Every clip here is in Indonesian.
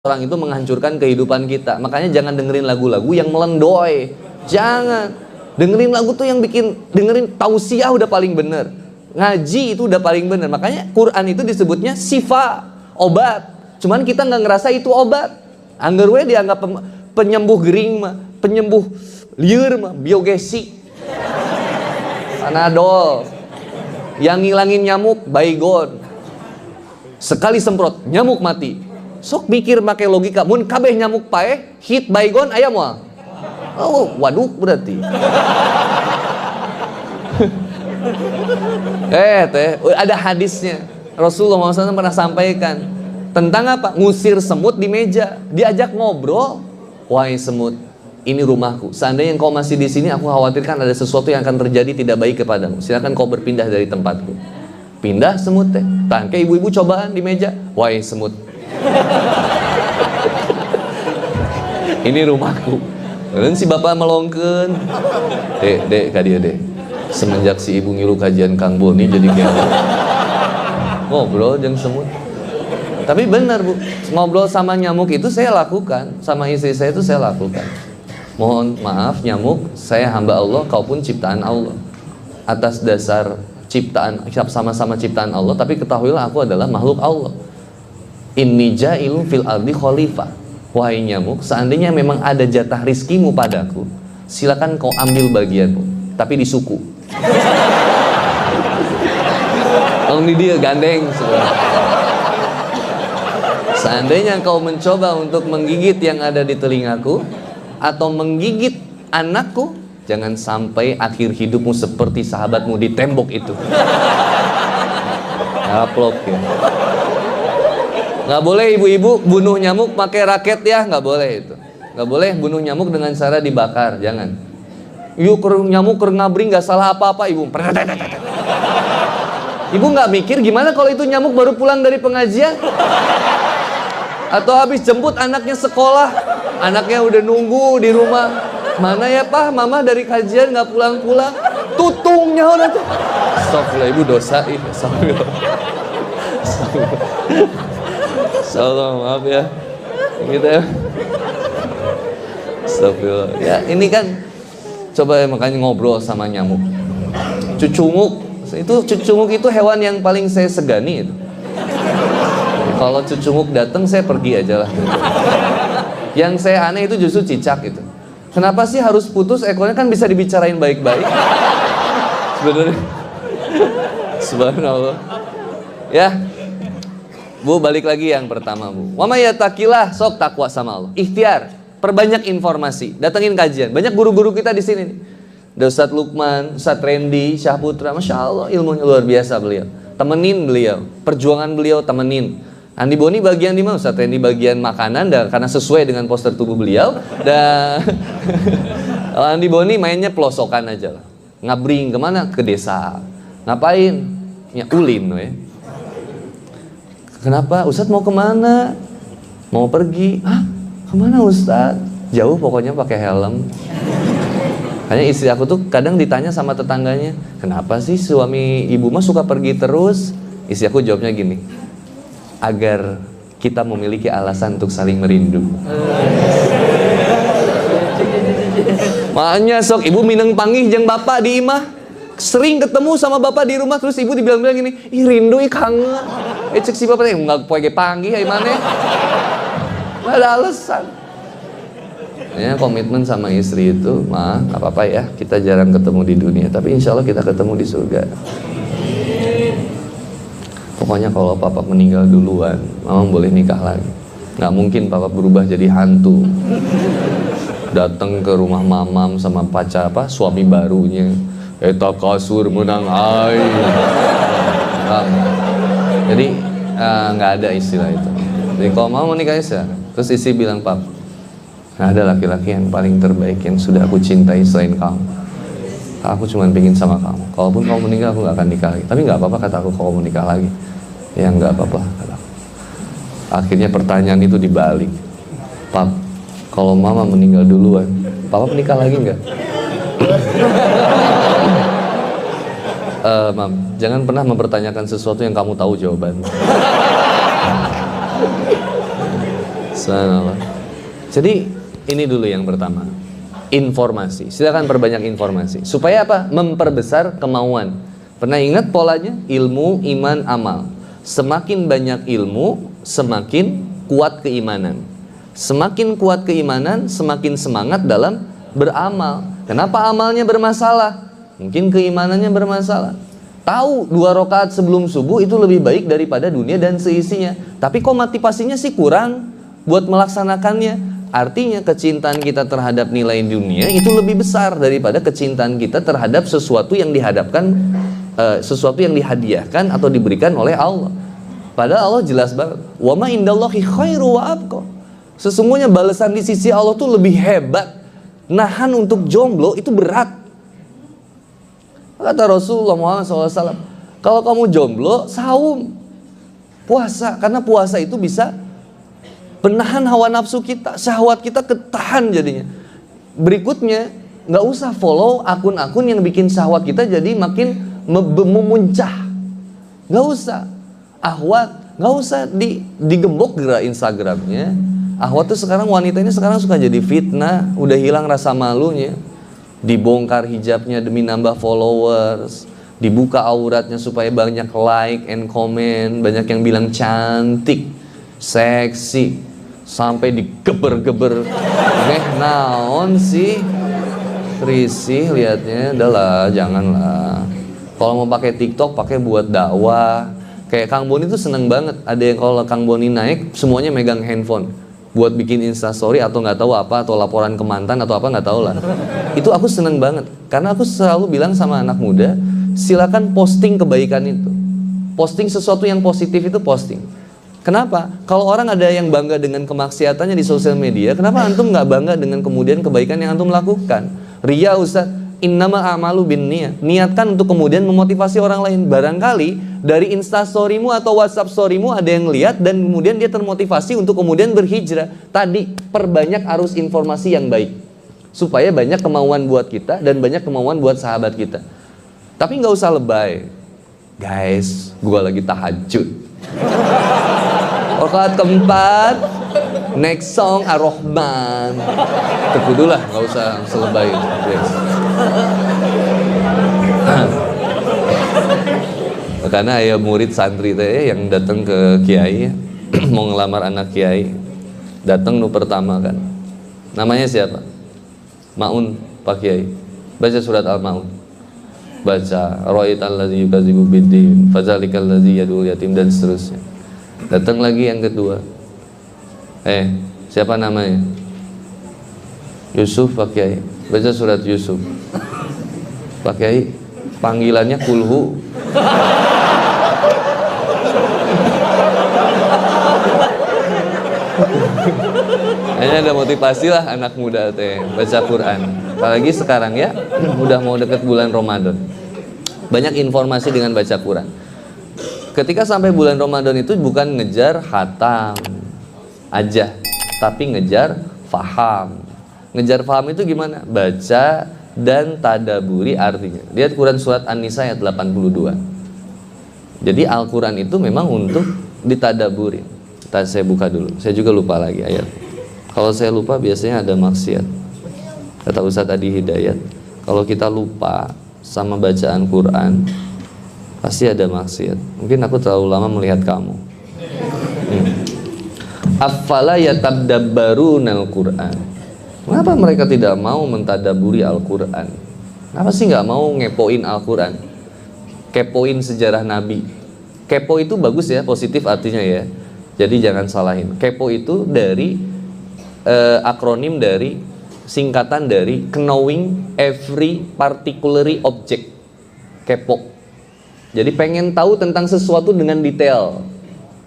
orang itu menghancurkan kehidupan kita. Makanya jangan dengerin lagu-lagu yang melendoy. Jangan. Dengerin lagu tuh yang dengerin tausiah udah paling bener. Ngaji itu udah paling bener. Makanya Quran itu disebutnya sifa, obat. Cuman kita nggak ngerasa itu obat. Angger we dianggap penyembuh gering mah, penyembuh liur mah, biogesi. Panadol. Yang ngilangin nyamuk, Baygon. Sekali semprot, nyamuk mati. Sok pikir pakai logika, mun kabeh nyamuk pae, hit Baygon aya moal. Oh, waduk berarti. Ada hadisnya. Rasulullah SAW pernah sampaikan tentang apa? Ngusir semut di meja. Diajak ngobrol. Wahai semut, ini rumahku. Seandainya engkau masih di sini, aku khawatirkan ada sesuatu yang akan terjadi tidak baik kepadamu. Silakan kau berpindah dari tempatku. Pindah semut teh. Tangke ibu-ibu cobaan di meja. Wahai semut, ini rumahku. Dan si bapak melongkeun. Dek, kadia dek. Semenjak si ibu ngilu kajian Kang Boni jadi kayak ngobrol jeung semut. Tapi benar Bu, ngobrol sama nyamuk itu saya lakukan, sama istri saya itu saya lakukan. Mohon maaf nyamuk, saya hamba Allah, kau pun ciptaan Allah. Atas dasar ciptaan, sama-sama ciptaan Allah, tapi ketahuilah aku adalah makhluk Allah. Inni ja'ilun fil ardi khalifah. Wahai nyamuk, seandainya memang ada jatah rizkimu padaku, silakan kau ambil bagianmu, tapi di suku. Tong di dia gandeng sebenarnya. Seandainya kau mencoba untuk menggigit yang ada di telingaku atau menggigit anakku, jangan sampai akhir hidupmu seperti sahabatmu di tembok itu. Ngaplok ya. Nggak boleh ibu-ibu bunuh nyamuk pakai raket ya, nggak boleh itu. Nggak boleh bunuh nyamuk dengan cara dibakar, jangan. Yuk nyamuk ngabring nggak salah apa-apa ibu. Ibu nggak mikir gimana kalau itu nyamuk baru pulang dari pengajian? Atau habis jemput anaknya sekolah, anaknya udah nunggu di rumah. Mana ya Pak, Mama dari kajian nggak pulang-pulang. Tutungnya udah tuh. Astagfirullah ibu dosa ih. Astagfirullah. Maaf ya. Gitu ya. Astagfirullah. Ya ini kan coba ya, makanya ngobrol sama nyamuk. Cucunguk itu hewan yang paling saya segani itu. Kalau cucunguk datang saya pergi aja lah. Yang saya aneh itu justru cicak itu. Kenapa sih harus putus ekornya, kan bisa dibicarain baik-baik. Sebenarnya. Subhanallah. Ya. Bu, balik lagi yang pertama Bu. Wa may yattaqillah, sok takwa sama Allah. Ikhtiar, perbanyak informasi, datengin kajian. Banyak guru-guru kita di sini nih. Ada Ustadz Lukman, Ustadz Randy, Syah Putra, Masya Allah ilmunya luar biasa beliau. Temenin beliau, perjuangan beliau temenin. Andi Boni bagian di mana? Ustadz Randy bagian makanan, dan karena sesuai dengan poster tubuh beliau. Dan Andi Boni mainnya pelosokan aja lah. Ngabring kemana? Ke desa. Ngapain? Ya ulin we. Kenapa? Ustadz mau kemana? Mau pergi? Hah? Kemana Ustadz? Jauh pokoknya pakai helm. Hanya istri aku tuh kadang ditanya sama tetangganya, kenapa sih suami ibu mah suka pergi terus? Istri aku jawabnya gini, agar kita memiliki alasan untuk saling merindu. Makanya sok ibu mineng panggih jeung bapak di imah. Sering ketemu sama bapak di rumah, terus ibu dibilang-bilang gini, ih rindu, ih kangen. Cek si bapak, nggak poe panggih, gimana? Nggak ada alasan. Ya, komitmen sama istri itu, nggak apa-apa ya, kita jarang ketemu di dunia, tapi insya Allah kita ketemu di surga. Pokoknya kalau papa meninggal duluan, mama boleh nikah lagi. Nggak mungkin papa berubah jadi hantu. Datang ke rumah mamam sama pacar suami barunya. Eta kasur menang ai. Jadi nggak ada istilah itu. Jadi kalau mau menikah terus istri bilang pap, nggak ada laki-laki yang paling terbaik yang sudah aku cintai selain kamu. Aku cuma pengen sama kamu. Kalaupun kamu meninggal aku nggak akan nikah lagi. Tapi nggak apa-apa kata aku kalau mau nikah lagi. Ya nggak apa-apa kata aku. Akhirnya pertanyaan itu dibalik. Pap, kalau mama meninggal duluan, papa menikah lagi nggak? Mam, jangan pernah mempertanyakan sesuatu yang kamu tahu jawabannya. Subhanallah. Jadi ini dulu yang pertama, informasi. Silakan perbanyak informasi. Supaya apa? Memperbesar kemauan. Pernah ingat polanya? Ilmu, iman, amal. Semakin banyak ilmu, semakin kuat keimanan. Semakin kuat keimanan, semakin semangat dalam beramal. Kenapa amalnya bermasalah? Mungkin keimanannya bermasalah. Tahu 2 rakaat sebelum subuh itu lebih baik daripada dunia dan seisinya, tapi kok motivasinya sih kurang buat melaksanakannya. Artinya kecintaan kita terhadap nilai dunia itu lebih besar daripada kecintaan kita terhadap sesuatu yang dihadapkan, sesuatu yang dihadiahkan atau diberikan oleh Allah. Padahal Allah jelas banget, wa ma indallahi khairu wa abqa. Sesungguhnya balasan di sisi Allah tuh lebih hebat. Nahan untuk jomblo itu berat. Kata Rasulullah Muhammad SAW, kalau kamu jomblo, saum, puasa, karena puasa itu bisa menahan hawa nafsu kita, syahwat kita ketahan jadinya. Berikutnya, nggak usah follow akun-akun yang bikin syahwat kita jadi makin memuncah. Nggak usah. Ahwat, nggak usah digembok gerak Instagramnya. Ahwat tuh sekarang, wanita ini sekarang suka jadi fitnah, udah hilang rasa malunya. Dibongkar hijabnya demi nambah followers, dibuka auratnya supaya banyak like and comment, banyak yang bilang cantik, seksi, sampai digeber-geber. Naon sih, risih liatnya. Udahlah, janganlah. Kalau mau pakai TikTok, pakai buat dakwah. Kayak Kang Boni tuh seneng banget. Ada yang kalau Kang Boni naik, semuanya megang handphone buat bikin instastory atau nggak tahu apa, atau laporan ke mantan atau apa, nggak tahu lah. Itu aku seneng banget karena aku selalu bilang sama anak muda, silakan posting kebaikan itu, posting sesuatu yang positif itu posting. Kenapa? Kalau orang ada yang bangga dengan kemaksiatannya di sosial media, kenapa antum nggak bangga dengan kemudian kebaikan yang antum lakukan? Ria Ustaz, innama a'malu binniyat. Niatkan untuk kemudian memotivasi orang lain. Barangkali dari instastorymu atau WhatsApp storymu ada yang lihat dan kemudian dia termotivasi untuk kemudian berhijrah. Tadi perbanyak arus informasi yang baik supaya banyak kemauan buat kita dan banyak kemauan buat sahabat kita. Tapi nggak usah lebay. Guys, gua lagi tahajud. Rakaat keempat, next song Ar-Rahman. Tekudulah, nggak usah selebay. Yes. Karena ayah murid santri teh yang datang ke kiai mau ngelamar anak kiai, datang nu pertama kan, namanya siapa? Maun Pak Kiai. Baca surat Al-Maun, baca ra'aital ladzi yukadzibu biddin fadzalikal ladzi yad'ul yatim, dan seterusnya. Datang lagi yang kedua, siapa namanya? Yusuf Pak Kiai. Baca surat Yusuf. Pak Kiai, panggilannya kulhu. Kayaknya ada motivasi lah anak muda teh baca Quran. Apalagi sekarang ya, udah mau deket bulan Ramadan. Banyak informasi dengan baca Quran. Ketika sampai bulan Ramadan itu bukan ngejar khatam aja, tapi ngejar faham. Ngejar faham itu gimana? Baca dan tadaburi artinya. Lihat Quran surat An-Nisa ayat 82. Jadi Al-Quran itu memang untuk ditadaburi. Saya buka dulu, saya juga lupa lagi ayat. Kalau saya lupa biasanya ada maksiat. Kata Ustadz Adi Hidayat, kalau kita lupa sama bacaan Quran, pasti ada maksiat. Mungkin aku terlalu lama melihat kamu. Afala yatadabbarunal Quran. Kenapa mereka tidak mau mentadaburi Al-Quran? Kenapa sih nggak mau ngepoin Al-Quran? Kepoin sejarah Nabi. Kepo itu bagus ya, positif artinya ya. Jadi jangan salahin. Kepo itu dari akronim dari, singkatan dari knowing every particular object. Kepo. Jadi pengen tahu tentang sesuatu dengan detail.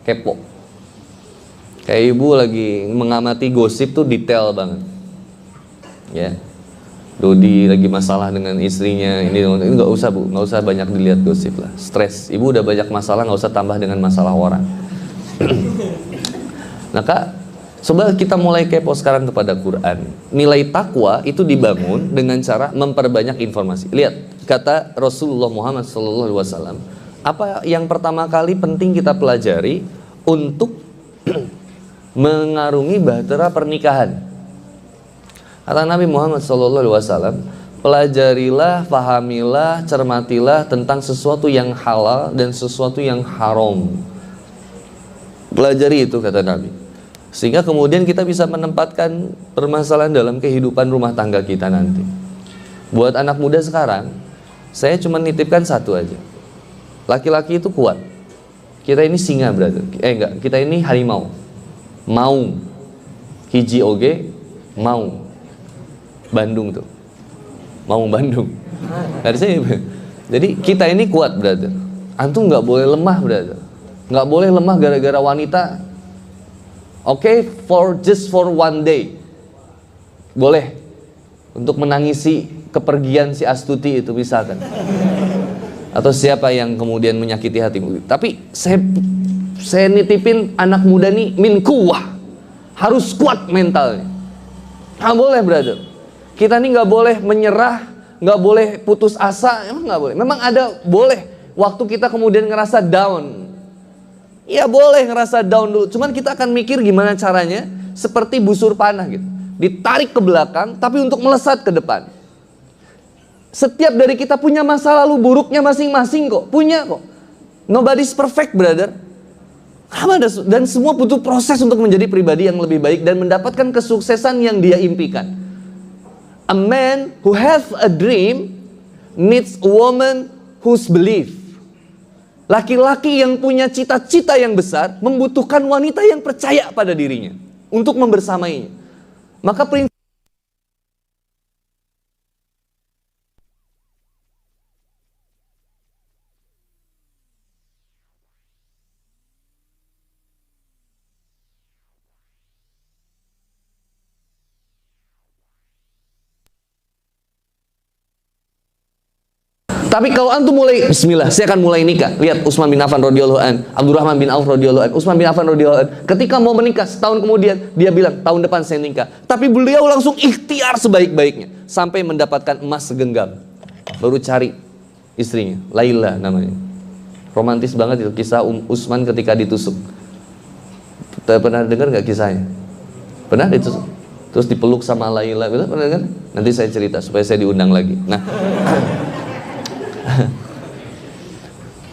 Kepo. Kayak ibu lagi mengamati gosip tuh detail banget. Ya. Dodi lagi masalah dengan istrinya, ini nggak usah bu, nggak usah banyak dilihat gosip lah. Stres. Ibu udah banyak masalah, nggak usah tambah dengan masalah orang. Nah kak, coba kita mulai kepo sekarang kepada Quran. Nilai takwa itu dibangun dengan cara memperbanyak informasi. Lihat kata Rasulullah Muhammad SAW, apa yang pertama kali penting kita pelajari untuk mengarungi bahtera pernikahan. Kata Nabi Muhammad SAW, pelajarilah, pahamilah, cermatilah tentang sesuatu yang halal dan sesuatu yang haram. Pelajari itu, kata Nabi, sehingga kemudian kita bisa menempatkan permasalahan dalam kehidupan rumah tangga kita nanti. Buat anak muda sekarang, saya cuma nitipkan satu aja. Laki-laki itu kuat. Kita ini singa, brother. Enggak, kita ini harimau. Mau. Hiji oge, mau. Bandung tuh. Mau Bandung. Dari sini. Jadi kita ini kuat, brother. Antum nggak boleh lemah, brother. Nggak boleh lemah gara-gara wanita. Oke, just for one day. Boleh. Untuk menangisi kepergian si Astuti itu misalkan. Atau siapa yang kemudian menyakiti hatimu. Tapi saya nitipin anak muda nih min kuwah. Harus kuat mentalnya. Nggak boleh, brother. Kita nih nggak boleh menyerah, nggak boleh putus asa, emang nggak boleh. Memang ada boleh waktu kita kemudian ngerasa down. Ya boleh ngerasa down dulu. Cuman kita akan mikir gimana caranya, seperti busur panah gitu, ditarik ke belakang, tapi untuk melesat ke depan. Setiap dari kita punya masa lalu buruknya masing-masing kok, punya kok. Nobody's perfect, brother. Dan semua butuh proses untuk menjadi pribadi yang lebih baik dan mendapatkan kesuksesan yang dia impikan. A man who has a dream needs a woman who's believe. Laki-laki yang punya cita-cita yang besar membutuhkan wanita yang percaya pada dirinya untuk membersamainya. Maka prinsip Tapi kalau antum mulai, bismillah, saya akan mulai nikah. Lihat Utsman bin Affan radhiyallahu an, Abdurrahman bin Auf radhiyallahu an, Utsman bin Affan radhiyallahu an. Ketika mau menikah setahun kemudian dia bilang tahun depan saya nikah. Tapi beliau langsung ikhtiar sebaik-baiknya sampai mendapatkan emas segenggam. Baru cari istrinya, Laila namanya. Romantis banget itu kisah Utsman ketika ditusuk. Pernah dengar nggak kisahnya? Pernah ditusuk? Terus dipeluk sama Laila, pernah dengar? Nanti saya cerita supaya saya diundang lagi. Nah.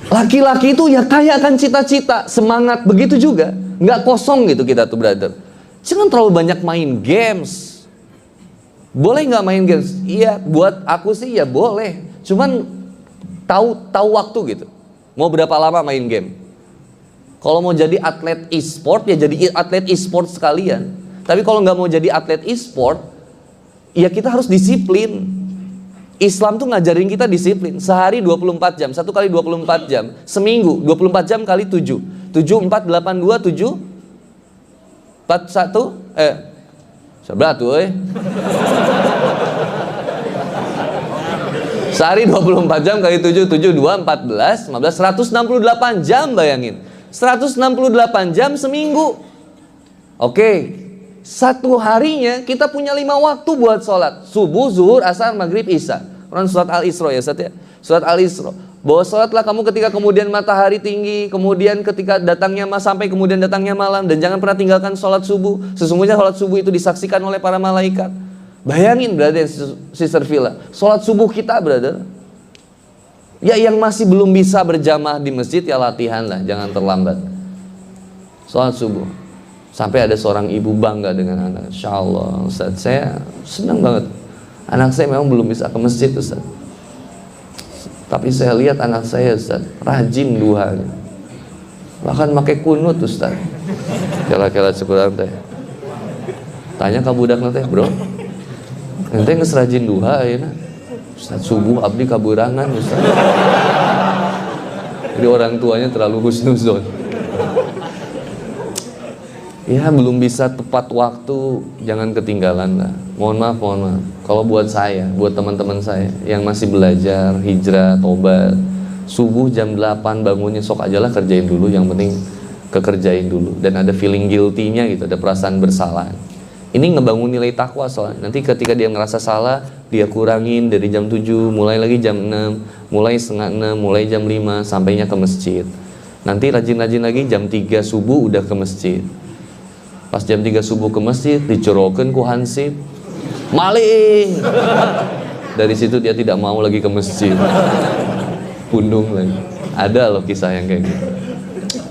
Laki-laki itu ya kaya akan cita-cita, semangat, begitu juga. Nggak kosong gitu kita tuh, brother. Jangan terlalu banyak main games. Boleh nggak main games? Iya, buat aku sih ya boleh. Cuman tahu waktu gitu. Mau berapa lama main game? Kalau mau jadi atlet e-sport ya jadi atlet e-sport sekalian. Tapi kalau nggak mau jadi atlet e-sport, ya kita harus disiplin. Islam tuh ngajarin kita disiplin. Sehari 24 jam, 1 kali 24 jam. Seminggu 24 jam kali 7. 7, 4, 8, 2, 7 4, 1 sebelah tuh Sehari 24 jam kali 7, 7, 2, 14, 15, 168 jam, bayangin. 168 jam seminggu. Oke, satu harinya kita punya 5 waktu buat sholat. Subuh, zuhur, asar, maghrib, isya. Quran surat Al-Isra ya Ustaz ya. Surat Al-Isra. Bahwa sholatlah kamu ketika kemudian matahari tinggi, kemudian ketika datangnya sampai kemudian datangnya malam, dan jangan pernah tinggalkan sholat subuh. Sesungguhnya sholat subuh itu disaksikan oleh para malaikat. Bayangin, brother, sister Villa, sholat subuh kita, brother. Ya yang masih belum bisa berjamaah di masjid ya latihan lah, jangan terlambat. Sholat subuh. Sampai ada seorang ibu bangga dengan anak. Insya Allah, Ustaz, saya senang banget. Anak saya memang belum bisa ke masjid, Ustaz. Tapi saya lihat anak saya, Ustaz, rajin duhanya. Bahkan pakai kunut, Ustaz. Kela-kela syukuran teh. Tanya ke budak teh, bro. Ente geus rajin duha ayeuna. Ustaz, subuh abdi kaburangan, Ustaz. Jadi orang tuanya terlalu husnuzon. Ya belum bisa tepat waktu, jangan ketinggalan lah. Mohon maaf. Kalau buat saya, buat teman-teman saya yang masih belajar, hijrah, tobat, subuh jam 8 bangunnya, sok aja lah kerjain dulu, yang penting kekerjain dulu. Dan ada feeling guilty-nya gitu, ada perasaan bersalah. Ini ngebangun nilai takwa soalnya. Nanti ketika dia ngerasa salah, dia kurangin dari jam 7, mulai lagi jam 6, mulai setengah 6, mulai jam 5, sampainya ke masjid. Nanti rajin-rajin lagi jam 3 subuh udah ke masjid. Pas jam 3 subuh ke masjid, dicorokin ku hansip, maling. Dari situ dia tidak mau lagi ke masjid. Pundung lagi. Ada loh kisah yang kayak gitu.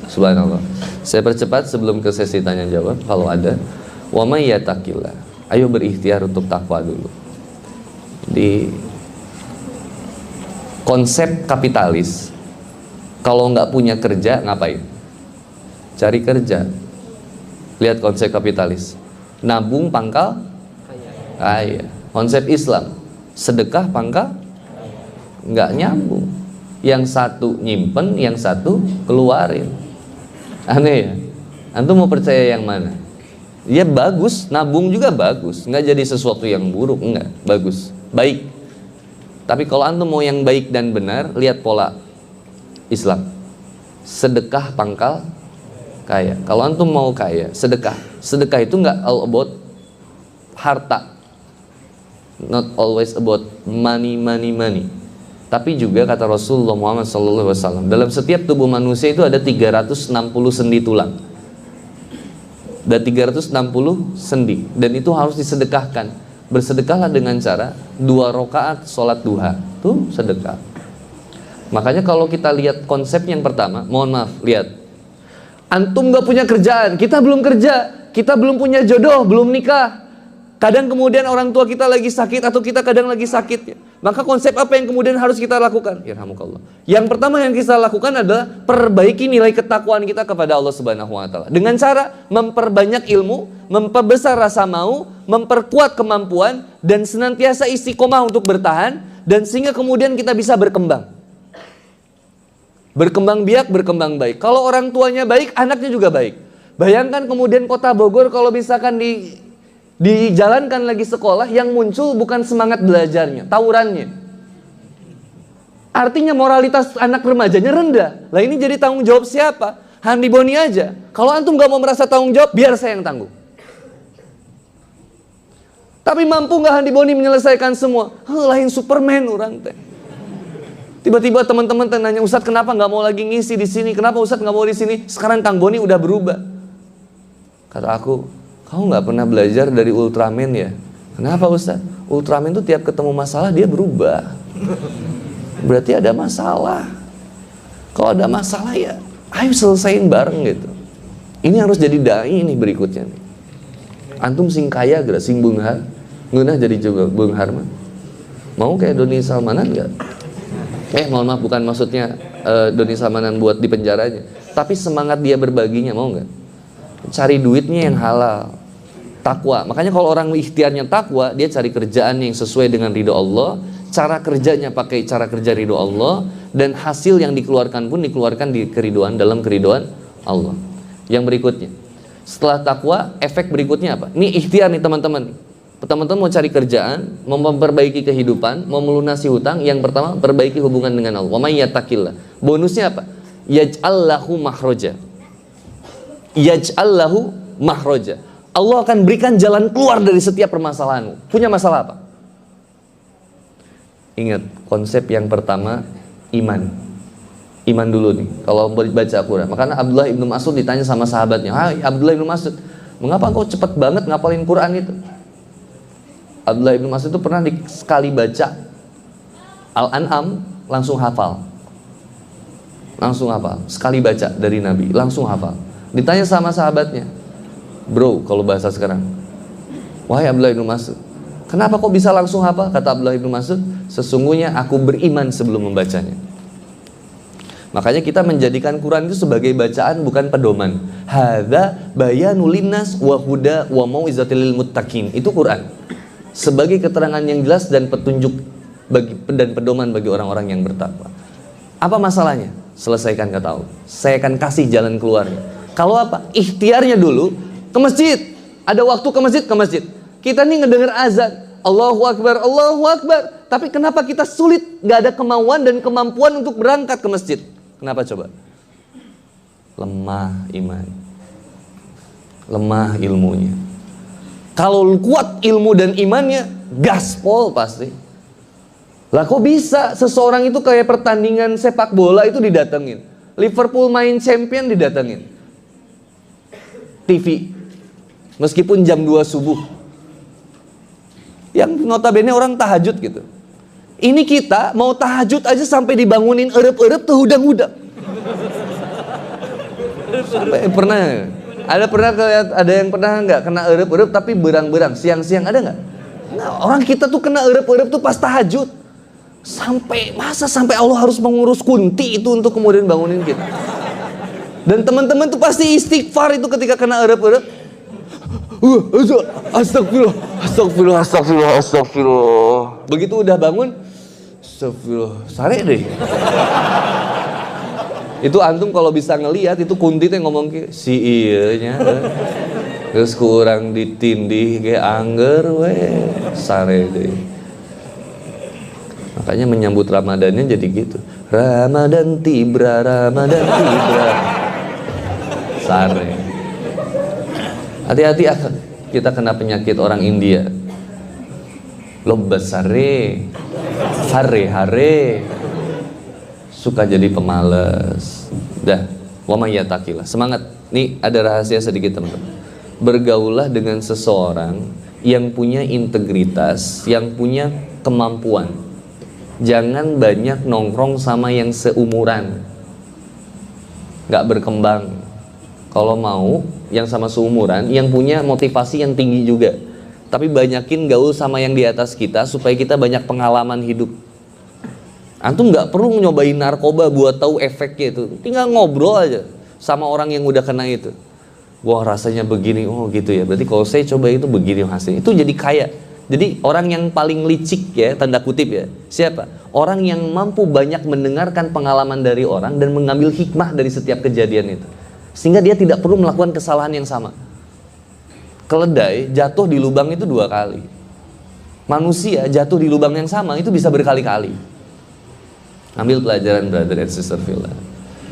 Subhanallah. Saya percepat sebelum ke sesi tanya jawab kalau ada. Wa may yattaqillah. Ayo berikhtiar untuk takwa dulu. Di konsep kapitalis, kalau nggak punya kerja ngapain? Cari kerja. Lihat konsep kapitalis. Nabung pangkal kaya. Konsep Islam, sedekah pangkal nggak nyambung. Yang satu nyimpen, yang satu keluarin. Aneh ya? Antum mau percaya yang mana? Ya bagus, nabung juga bagus, nggak jadi sesuatu yang buruk, enggak, bagus, baik. Tapi kalau antum mau yang baik dan benar, lihat pola Islam. Sedekah pangkal kaya. Kalau antum mau kaya, sedekah. Sedekah itu nggak all about harta, not always about money. Tapi juga kata Rasulullah Muhammad SAW, dalam setiap tubuh manusia itu ada 360 sendi tulang. Ada 360 sendi, dan itu harus disedekahkan. Bersedekahlah dengan cara 2 rakaat sholat duha, tuh sedekah. Makanya kalau kita lihat konsep yang pertama, mohon maaf, lihat, antum gak punya kerjaan, kita belum kerja, kita belum punya jodoh, belum nikah. Kadang kemudian orang tua kita lagi sakit, atau kita kadang lagi sakit. Maka konsep apa yang kemudian harus kita lakukan? Yarhamukallah. Yang pertama yang kita lakukan adalah perbaiki nilai ketakwaan kita kepada Allah Subhanahu wa taala. Dengan cara memperbanyak ilmu, memperbesar rasa mau, memperkuat kemampuan, dan senantiasa istiqomah untuk bertahan, dan sehingga kemudian kita bisa berkembang. Berkembang biak, berkembang baik. Kalau orang tuanya baik, anaknya juga baik. Bayangkan kemudian kota Bogor kalau misalkan dijalankan lagi sekolah, yang muncul bukan semangat belajarnya, tawurannya. Artinya moralitas anak remajanya rendah. Lah ini jadi tanggung jawab siapa? Handi Boni aja. Kalau antum gak mau merasa tanggung jawab, biar saya yang tanggung. Tapi mampu gak Handi Boni menyelesaikan semua? Lain Superman orang teh. Tiba-tiba teman-teman nanya, Ustadz kenapa gak mau lagi ngisi di sini? Kenapa Ustadz gak mau di sini? Sekarang Kang Boni udah berubah. Kata aku, kamu nggak pernah belajar dari Ultraman ya? Kenapa Ustaz? Ultraman tuh tiap ketemu masalah dia berubah. Berarti ada masalah. Kalau ada masalah ya, ayo selesain bareng gitu. Ini harus jadi dai nih berikutnya nih. Antum sing kaya gak sing bunghar? Ngeunah jadi juga bunghar mah. Mau kayak Doni Salmanan nggak? Mohon maaf, bukan maksudnya Doni Salmanan buat di penjaranya. Tapi semangat dia berbaginya, mau nggak? Cari duitnya yang halal. Takwa. Makanya kalau orang ikhtiarnya takwa, dia cari kerjaan yang sesuai dengan ridho Allah, cara kerjanya pakai cara kerja ridho Allah, dan hasil yang dikeluarkan pun dikeluarkan di keriduan, dalam keriduan Allah. Yang berikutnya, setelah takwa, efek berikutnya apa? Ini ikhtiar nih teman-teman. Teman-teman mau cari kerjaan, mau memperbaiki kehidupan, mau melunasi hutang, yang pertama perbaiki hubungan dengan Allah. Wa may yattaqillah. Bonusnya apa? Yaj'al lahu makhraja. Yaj'al lahu makhraja. Allah akan berikan jalan keluar dari setiap permasalahanmu. Punya masalah apa? Ingat, konsep yang pertama, iman. Iman dulu nih, kalau baca Quran. Makanya Abdullah ibnu Mas'ud ditanya sama sahabatnya, "Hai Abdullah ibnu Mas'ud, mengapa kau cepat banget ngapalin Quran itu?" Abdullah ibnu Mas'ud itu pernah sekali baca Al-An'am, langsung hafal. Langsung hafal. Sekali baca dari Nabi, langsung hafal. Ditanya sama sahabatnya, "Bro," kalau bahasa sekarang, "Wahai Abdullah ibnu Mas'ud, kenapa kok bisa langsung hafal?" Kata Abdullah ibnu Mas'ud, "Sesungguhnya aku beriman sebelum membacanya." Makanya kita menjadikan Quran itu sebagai bacaan, bukan pedoman. Hadza bayanul linnas wa huda wa mau'izatil lil muttaqin. Itu Quran. Sebagai keterangan yang jelas dan petunjuk dan pedoman bagi orang-orang yang bertakwa. Apa masalahnya? Selesaikan, kata Allah. Saya akan kasih jalan keluarnya. Kalau apa? Ikhtiarnya dulu ke masjid. Ada waktu ke masjid, ke masjid. Kita nih ngedenger azan, Allahu Akbar, Allahu Akbar. Tapi kenapa kita sulit, gak ada kemauan dan kemampuan untuk berangkat ke masjid? Kenapa coba? Lemah iman, lemah ilmunya. Kalau kuat ilmu dan imannya, gaspol pasti. Lah kok bisa seseorang itu kayak pertandingan sepak bola itu didatengin, Liverpool main champion didatengin, TV meskipun jam 2 subuh. Yang notabene orang tahajud gitu. Ini kita mau tahajud aja sampai dibangunin erep-erep tuh hudang-hudang. Sampai pernah ada yang pernah nggak kena erep-erep tapi berang-berang siang-siang, ada nggak? Nah, orang kita tuh kena erep-erep tuh pas tahajud. Sampai Allah harus mengurus kunti itu untuk kemudian bangunin kita. Dan teman-teman tuh pasti istighfar itu ketika kena erep-erep. Astagfirullah. Begitu udah bangun, astagfirullah, sare deh. Itu antum kalau bisa ngelihat itu kunti teh ngomong ke si ieu nya. Terus kurang ditindih ge angger we, sare deh. Makanya menyambut Ramadannya jadi gitu. Ramadan tibra. Sare. Hati-hati kita kena penyakit orang India. Lobbas sare. Hare. Suka jadi pemalas. Dah, wa may yattaqillah. Semangat. Nih ada rahasia sedikit teman-teman. Bergaulah dengan seseorang yang punya integritas, yang punya kemampuan. Jangan banyak nongkrong sama yang seumuran, gak berkembang. Kalau mau yang sama seumuran, yang punya motivasi yang tinggi juga. Tapi banyakin gaul sama yang di atas kita supaya kita banyak pengalaman hidup. Antum gak perlu nyobain narkoba buat tahu efeknya itu. Tinggal ngobrol aja sama orang yang udah kena itu. Wah rasanya begini, oh gitu ya. Berarti kalau saya coba itu begini hasilnya. Itu jadi kaya. Jadi orang yang paling licik ya, tanda kutip ya, siapa? Orang yang mampu banyak mendengarkan pengalaman dari orang dan mengambil hikmah dari setiap kejadian itu. Sehingga dia tidak perlu melakukan kesalahan yang sama. Keledai jatuh di lubang itu 2 kali. Manusia jatuh di lubang yang sama itu bisa berkali-kali. Ambil pelajaran brother and sister fillah.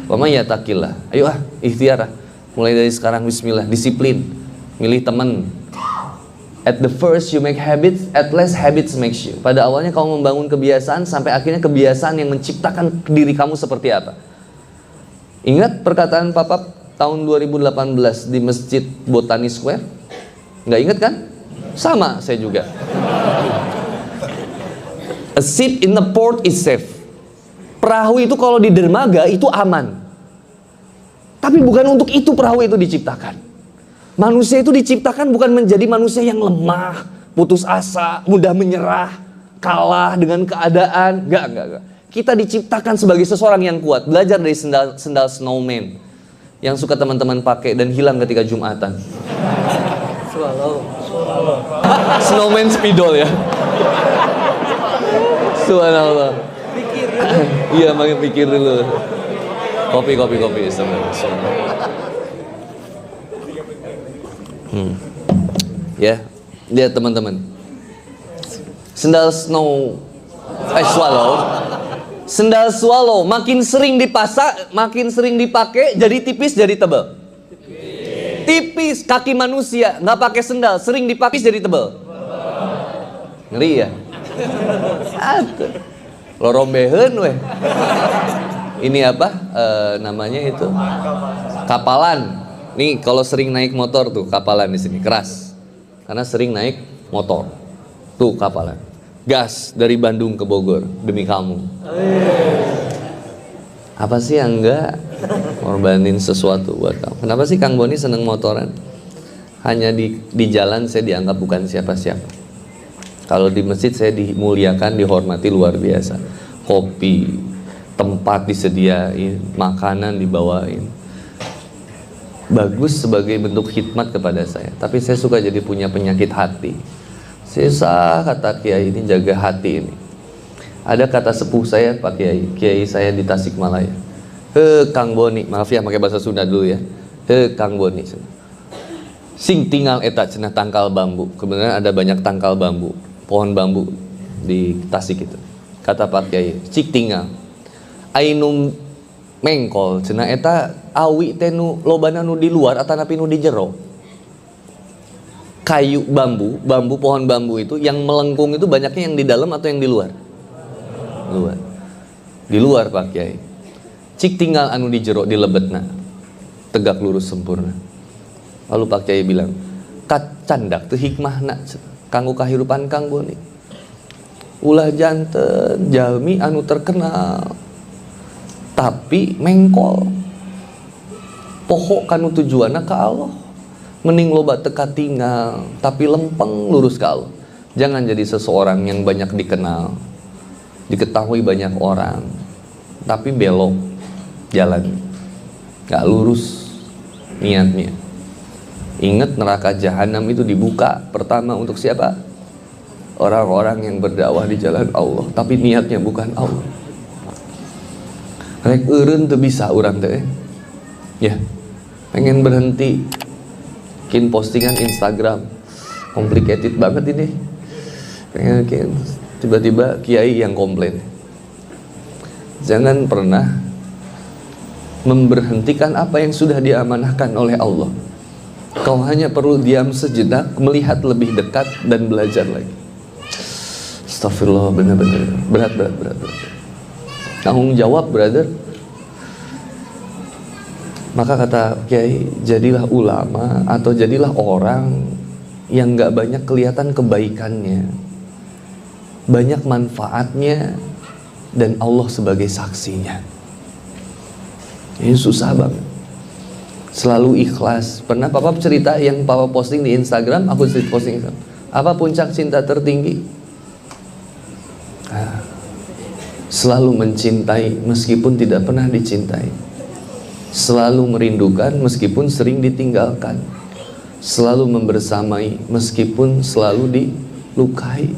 Wa may yattaqillah. Ayo ikhtiar. Mulai dari sekarang bismillah, disiplin. Milih teman. At the first you make habits, at last habits makes you. Pada awalnya kamu membangun kebiasaan sampai akhirnya kebiasaan yang menciptakan diri kamu seperti apa. Ingat perkataan Papa tahun 2018 di Masjid Botani Square? Nggak ingat kan? Sama saya juga. A seat in the port is safe. Perahu itu kalau di dermaga itu aman. Tapi bukan untuk itu perahu itu diciptakan. Manusia itu diciptakan bukan menjadi manusia yang lemah, putus asa, mudah menyerah, kalah dengan keadaan. Enggak. Kita diciptakan sebagai seseorang yang kuat. Belajar dari sendal snowman yang suka teman-teman pakai dan hilang ketika Jumatan. Swallow. Snowman spidol ya. Subhanallah. Iya, makin pikir dulu. Kopi. Ya, lihat teman-teman. Sendal swallow makin sering dipakai jadi tipis jadi tebal. Tipis. Kaki manusia nggak pakai sendal, sering dipakai jadi tebal. Ngeri ya. Lorombeheun weh. Ini apa? Namanya itu kapalan. Nih kalau sering naik motor tuh kapalan di sini keras. Karena sering naik motor. Tuh kapalan. Gas dari Bandung ke Bogor demi kamu. Apa sih yang enggak ngorbanin sesuatu buat kamu? Kenapa sih Kang Boni seneng motoran? Hanya di jalan saya dianggap bukan siapa-siapa. Kalau di masjid saya dimuliakan, dihormati luar biasa. Kopi, tempat disediain, makanan dibawain. Bagus sebagai bentuk khidmat kepada saya. Tapi saya suka jadi punya penyakit hati. Susah kata Kiai ini jaga hati ini. Ada kata sepuh saya Pak Kiai saya di Tasikmalaya. Kang Boni, maaf ya pakai bahasa Sunda dulu ya. Kang Boni. Sing tinggal eta cenah tangkal bambu. Kebenaran ada banyak tangkal bambu. Pohon bambu di Tasik itu. Kata Pak Kiai, cik tinggal ainum mengkol cenah eta awi teh nu lobana nu di luar atanapi nu di jero. Kayu bambu pohon bambu itu yang melengkung itu banyaknya yang di dalam atau yang di luar? Luar. Di luar Pak Kiai. Cik tinggal anu di jero di lebetna. Tegak lurus sempurna. Lalu Pak Kiai bilang, Kacandak teu hikmahna kanggo kahirupan Kang Boni. Ulah janten jalmi anu terkenal tapi mengkol poho kanu tujuanna ka Allah. Mending loba teka tinggal tapi lempeng lurus ka Allah. Jangan jadi seseorang yang banyak dikenal, diketahui banyak orang tapi belok jalan, gak lurus niatnya. Ingat neraka jahanam itu dibuka pertama untuk siapa? Orang-orang yang berdakwah di jalan Allah tapi niatnya bukan Allah. Rek eureun teu bisa urang teh ya, pengen berhenti bikin postingan Instagram complicated banget ini, pengen tiba-tiba kiai yang komplain. Jangan pernah memberhentikan apa yang sudah diamanahkan oleh Allah. Kau hanya perlu diam sejenak, melihat lebih dekat dan belajar lagi. Astagfirullah, benar-benar berat. Tanggung jawab, brother. Maka kata Kiai, jadilah ulama atau jadilah orang yang gak banyak kelihatan kebaikannya, banyak manfaatnya, dan Allah sebagai saksinya. Ini susah banget. Selalu ikhlas. Pernah Papa cerita yang Papa posting di Instagram, aku posting Instagram. Apa puncak cinta tertinggi? Selalu mencintai meskipun tidak pernah dicintai, selalu merindukan meskipun sering ditinggalkan, selalu membersamai meskipun selalu dilukai.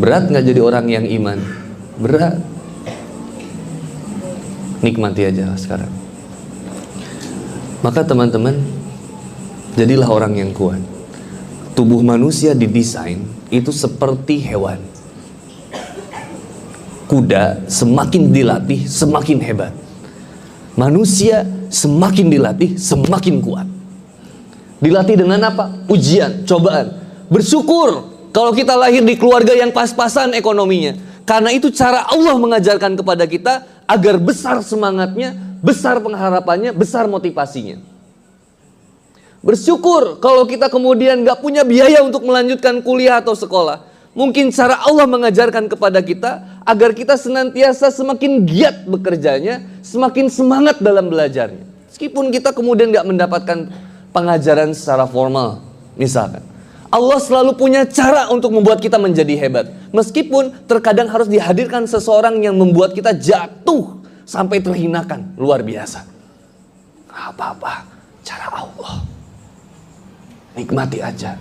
Berat gak jadi orang yang iman? Berat. Nikmati aja sekarang. Maka teman-teman, jadilah orang yang kuat. Tubuh manusia didesain itu seperti hewan. Kuda semakin dilatih semakin hebat. Manusia semakin dilatih semakin kuat. Dilatih dengan apa? Ujian, cobaan. Bersyukur kalau kita lahir di keluarga yang pas-pasan ekonominya. Karena itu cara Allah mengajarkan kepada kita agar besar semangatnya, besar pengharapannya, besar motivasinya. Bersyukur kalau kita kemudian gak punya biaya untuk melanjutkan kuliah atau sekolah. Mungkin cara Allah mengajarkan kepada kita agar kita senantiasa semakin giat bekerjanya, semakin semangat dalam belajarnya. Meskipun kita kemudian gak mendapatkan pengajaran secara formal, misalkan. Allah selalu punya cara untuk membuat kita menjadi hebat. Meskipun terkadang harus dihadirkan seseorang yang membuat kita jatuh sampai terhinakan, luar biasa. Gak apa-apa, cara Allah. Nikmati aja.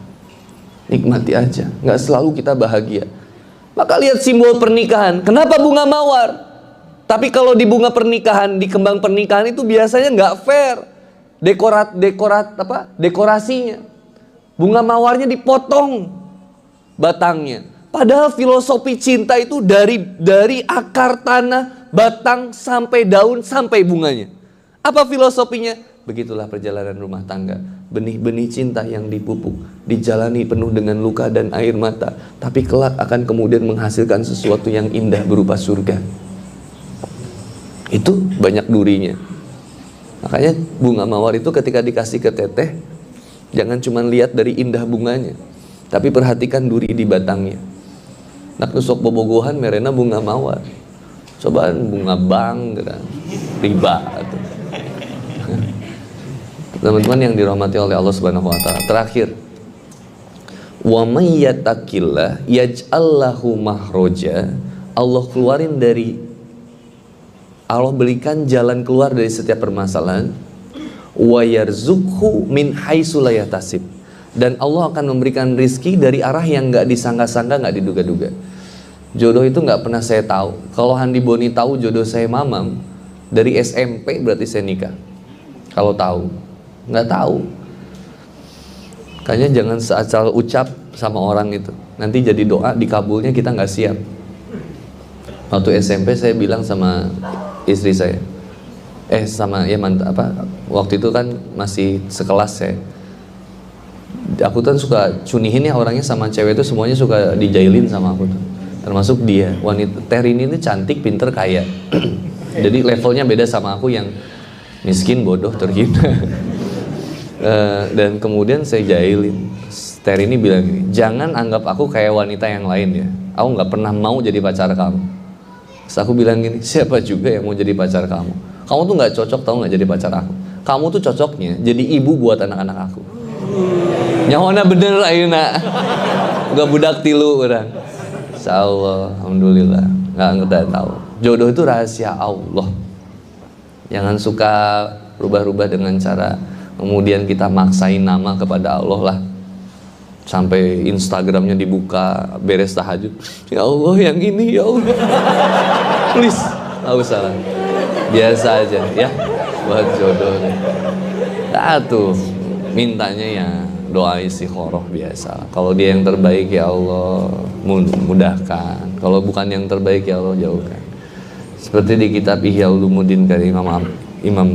Nikmati aja, nggak selalu kita bahagia. Maka lihat simbol pernikahan. Kenapa bunga mawar? Tapi kalau di bunga pernikahan, di kembang pernikahan itu biasanya nggak fair. Dekorasinya. Bunga mawarnya dipotong batangnya. Padahal filosofi cinta itu dari akar tanah, batang sampai daun sampai bunganya. Apa filosofinya? Begitulah perjalanan rumah tangga. Benih-benih cinta yang dipupuk, dijalani penuh dengan luka dan air mata, tapi kelak akan kemudian menghasilkan sesuatu yang indah berupa surga. Itu banyak durinya. Makanya bunga mawar itu ketika dikasih ke teteh, jangan cuma lihat dari indah bunganya, tapi perhatikan duri di batangnya. Nak nusok bobogohan merena bunga mawar. Cobaan bunga bang, riba atau teman-teman yang dirahmati oleh Allah Subhanahu wa taala. Terakhir, wa may yattaqillah yaj'al lahu mahroja. Allah berikan jalan keluar dari setiap permasalahan. Wa yarzuqhu min haitsu la yahtasib. Dan Allah akan memberikan rizki dari arah yang enggak disangka-sangka, enggak diduga-duga. Jodoh itu enggak pernah saya tahu. Kalau Handi Boni tahu jodoh saya Mamam dari SMP, berarti saya nikah. Kalau tahu, nggak tahu. Kayaknya jangan seasal ucap sama orang itu. Nanti jadi doa dikabulnya kita nggak siap. Waktu SMP saya bilang sama istri saya, waktu itu kan masih sekelas saya. Aku kan suka cunihin ya orangnya sama cewek itu semuanya suka dijailin sama aku tuh. Termasuk dia, wanita Terini ini cantik, pinter, kaya. Jadi levelnya beda sama aku yang miskin, bodoh, terhina. Dan kemudian saya jahilin Ter ini bilang gini, jangan anggap aku kayak wanita yang lain ya. Aku nggak pernah mau jadi pacar kamu. Terus aku bilang gini, siapa juga yang mau jadi pacar kamu? Kamu tuh nggak cocok tau nggak jadi pacar aku. Kamu tuh cocoknya jadi ibu buat anak-anak aku. Nyawana bener ayeuna. Gak budak tilu orang. Insyaallah, alhamdulillah. Nggak tahu. Jodoh itu rahasia Allah. Jangan suka rubah-rubah dengan cara kemudian kita maksain nama kepada Allah lah. Sampai Instagramnya dibuka beres tahajud. Ya Allah yang ini ya Allah. Please, nggak usah lah. Biasa aja ya buat jodoh. Nah tuh mintanya ya doa istikharah biasa. Kalau dia yang terbaik ya Allah mudahkan. Kalau bukan yang terbaik ya Allah jauhkan. Seperti di kitab Ihya Ulumuddin dari Imam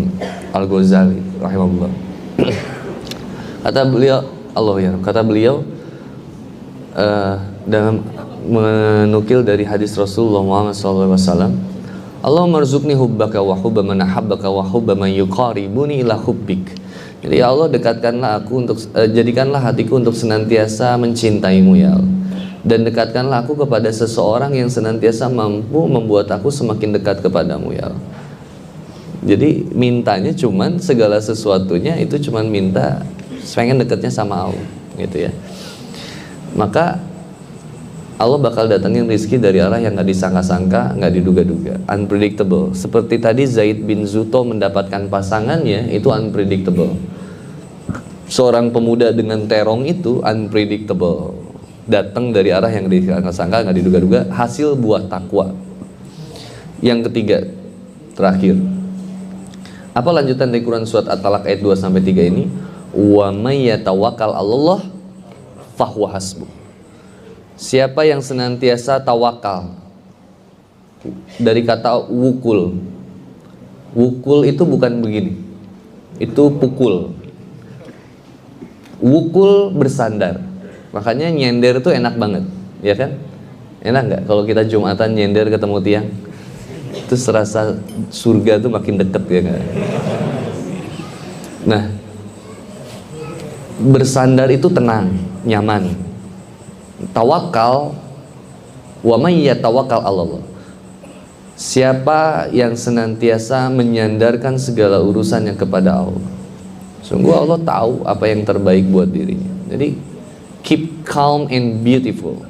Al-Ghazali rahimahullah. Kata beliau dalam menukil dari hadis Rasulullah Muhammad SAW, Allah marzuqni hubbaka wa hubba man ahabbaka wa hubba man yuqaribuni ila hubbik. Jadi ya Allah dekatkanlah aku untuk jadikanlah hatiku untuk senantiasa mencintaimu ya Allah. Dan dekatkanlah aku kepada seseorang yang senantiasa mampu membuat aku semakin dekat kepadamu ya Allah. Jadi mintanya cuman segala sesuatunya itu cuman minta pengen dekatnya sama Allah gitu ya. Maka Allah bakal datangin rizki dari arah yang gak disangka-sangka, gak diduga-duga, unpredictable. Seperti tadi Zaid bin Zuto mendapatkan pasangannya, itu unpredictable. Seorang pemuda dengan terong itu unpredictable, datang dari arah yang disangka-sangka, gak diduga-duga, hasil buah takwa. Yang ketiga, terakhir, apa lanjutan dari Quran surat At-Talaq ayat 2-3 ini? Wa may yatawakkal 'alallah fahuwa hasbuh. Siapa yang senantiasa tawakal, dari kata wukul. Wukul itu bukan begini, itu pukul. Wukul bersandar. Makanya nyender itu enak banget, ya kan? Enak nggak kalau kita Jumatan nyender ketemu tiang? Itu serasa surga tuh makin deket ya kan? Nah, bersandar itu tenang, nyaman. Tawakal, wa may yatawakkal 'alallah. Siapa yang senantiasa menyandarkan segala urusannya kepada Allah, sungguh Allah tahu apa yang terbaik buat dirinya. Jadi keep calm and beautiful.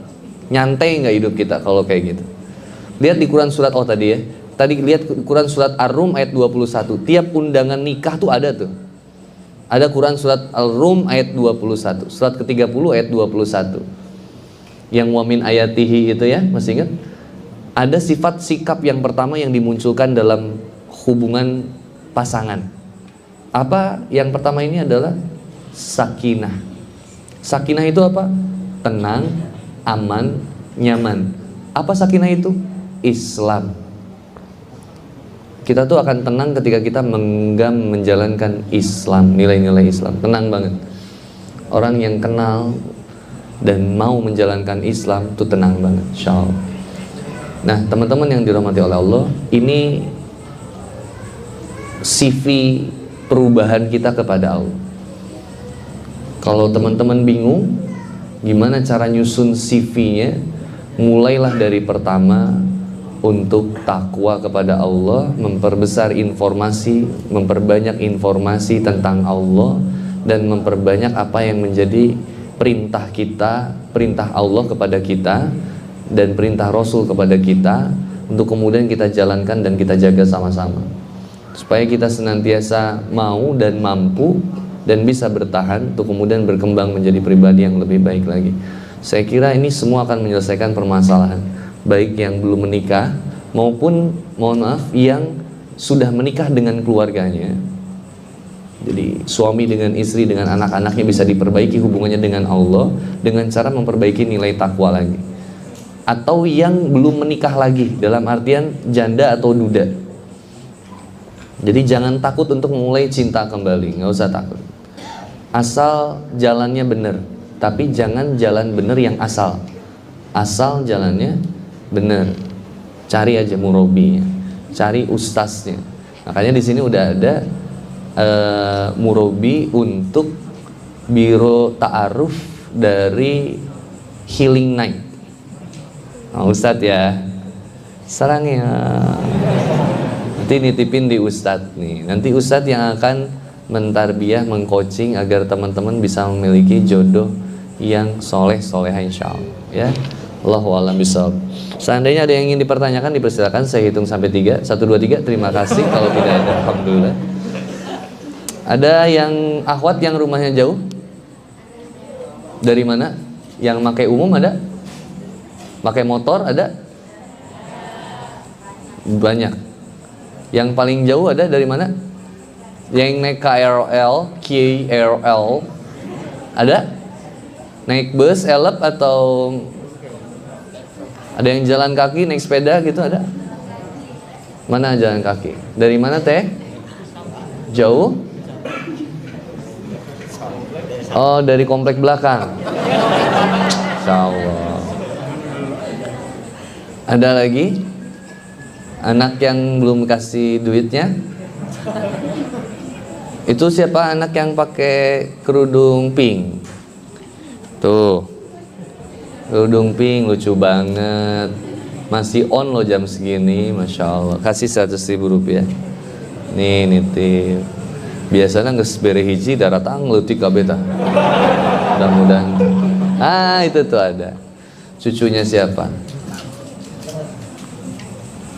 Nyantai nggak hidup kita kalau kayak gitu. Lihat di Quran surat tadi lihat Quran surat Ar-Rum ayat 21. Tiap undangan nikah tuh ada tuh. Ada Quran surat Al-Rum ayat 21, surat ke-30 ayat 21. Yang wamin ayatihi itu ya, masih ingat? Ada sifat sikap yang pertama yang dimunculkan dalam hubungan pasangan. Apa yang pertama ini adalah sakinah. Sakinah itu apa? Tenang, aman, nyaman. Apa sakinah itu? Islam. Kita tuh akan tenang ketika kita menjalankan Islam, nilai-nilai Islam. Tenang banget. Orang yang kenal dan mau menjalankan Islam itu tenang banget, insyaallah. Nah, teman-teman yang dirahmati oleh Allah, ini CV perubahan kita kepada Allah. Kalau teman-teman bingung gimana cara nyusun CV-nya, mulailah dari pertama untuk takwa kepada Allah, memperbesar informasi, memperbanyak informasi tentang Allah, dan memperbanyak apa yang menjadi perintah kita, perintah Allah kepada kita, dan perintah Rasul kepada kita, untuk kemudian kita jalankan dan kita jaga sama-sama, supaya kita senantiasa mau dan mampu dan bisa bertahan untuk kemudian berkembang menjadi pribadi yang lebih baik lagi. Saya kira ini semua akan menyelesaikan permasalahan, baik yang belum menikah maupun, mohon maaf, yang sudah menikah dengan keluarganya. Jadi suami dengan istri, dengan anak-anaknya bisa diperbaiki hubungannya dengan Allah dengan cara memperbaiki nilai takwa lagi. Atau yang belum menikah lagi, dalam artian janda atau duda. Jadi jangan takut untuk mulai cinta kembali, nggak usah takut. Asal jalannya benar, tapi jangan jalan benar yang asal. Asal jalannya benar. Cari aja murabinya, cari ustaznya. Makanya di sini udah ada murabi untuk biro ta'aruf dari Healing Night. Nah, Ustadz ya, sarangnya nanti nitipin di Ustadz nih. Nanti Ustadz yang akan mentarbiyah, mengcoaching agar teman-teman bisa memiliki jodoh yang soleh-solehah insyaallah ya. Allahu a'lam bishawab. Seandainya ada yang ingin dipertanyakan, dipersilakan. Saya hitung sampai 3. 1, 2, 3. Terima kasih. Kalau tidak ada, alhamdulillah. Ada yang akhwat yang rumahnya jauh? Dari mana? Yang pakai umum ada? Pakai motor ada? Banyak. Yang paling jauh ada dari mana? Yang naik KRL ada? Naik bus, elep, atau ada yang jalan kaki, naik sepeda gitu ada? Mana jalan kaki? Dari mana teh? Jauh? Oh, dari komplek belakang. Insyaallah. Ada lagi? Anak yang belum kasih duitnya? Itu siapa anak yang pakai kerudung pink? Tuh. Kerudung pink lucu banget. Masih on loh jam segini, Masya Allah. Kasih 100.000 rupiah. Nih nitip. Biasanya nges bere hiji daratang leutik kabeh tah. Mudah-mudahan. Ah, itu tuh ada. Cucunya siapa?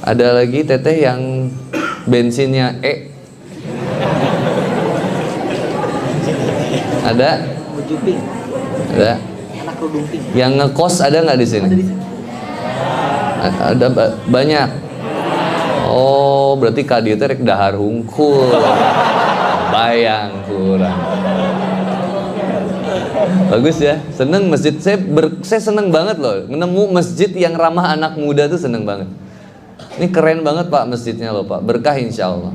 Ada lagi teteh yang bensinnya E. Ada? Ada. Yang ngekos ada nggak di sini? Ada banyak. Oh, berarti kadi teh rek dahar hungkul. Bayang kurang. Bagus ya, seneng masjid. Saya seneng banget loh menemu masjid yang ramah anak muda tuh, seneng banget. Ini keren banget Pak masjidnya loh Pak, berkah insya Allah.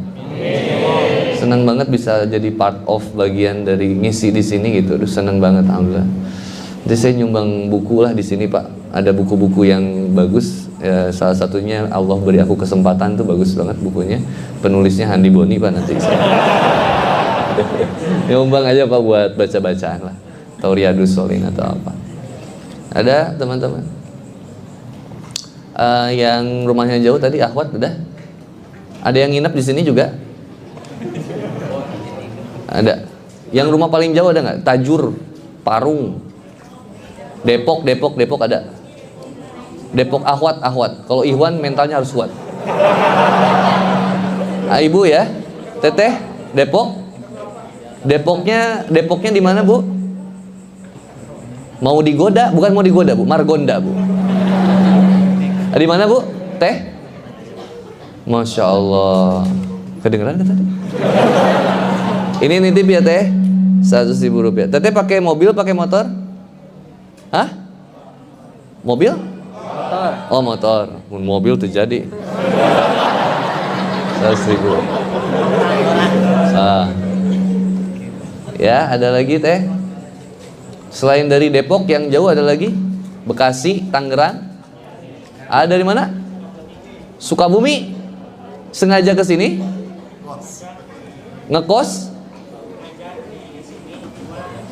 Seneng banget bisa jadi part of bagian dari ngisi di sini gitu. Aduh, seneng banget alhamdulillah. Jadi saya nyumbang buku lah di sini Pak. Ada buku-buku yang bagus. Ya, salah satunya Allah beri aku kesempatan tuh, bagus banget bukunya. Penulisnya Handi Boni Pak nanti. Nyumbang aja Pak buat baca-bacaan lah. Atau Riyadus Sholihin atau apa. Ada teman-teman? Yang rumahnya jauh tadi akhwat udah? Ada yang nginep di sini juga? Ada. Yang rumah paling jauh ada nggak? Tajur, Parung, Depok ada. Depok akhwat. Kalau Ikhwan mentalnya harus kuat. Ibu ya, teteh Depok. Depoknya di mana Bu? Mau digoda? Bukan mau digoda Bu, Margonda Bu. Di mana Bu? Teh? Masya Allah. Kedengeran kan tadi? Ini nitip ya teh, 100.000 rupiah. Teteh pakai mobil, pakai motor? Hah? Mobil? Motor. Oh motor. Mobil tuh jadi 100.000. Ya, ada lagi teh. Selain dari Depok yang jauh ada lagi? Bekasi, Tangerang. Ada dari mana? Sukabumi. Sengaja ke sini? Ngekos?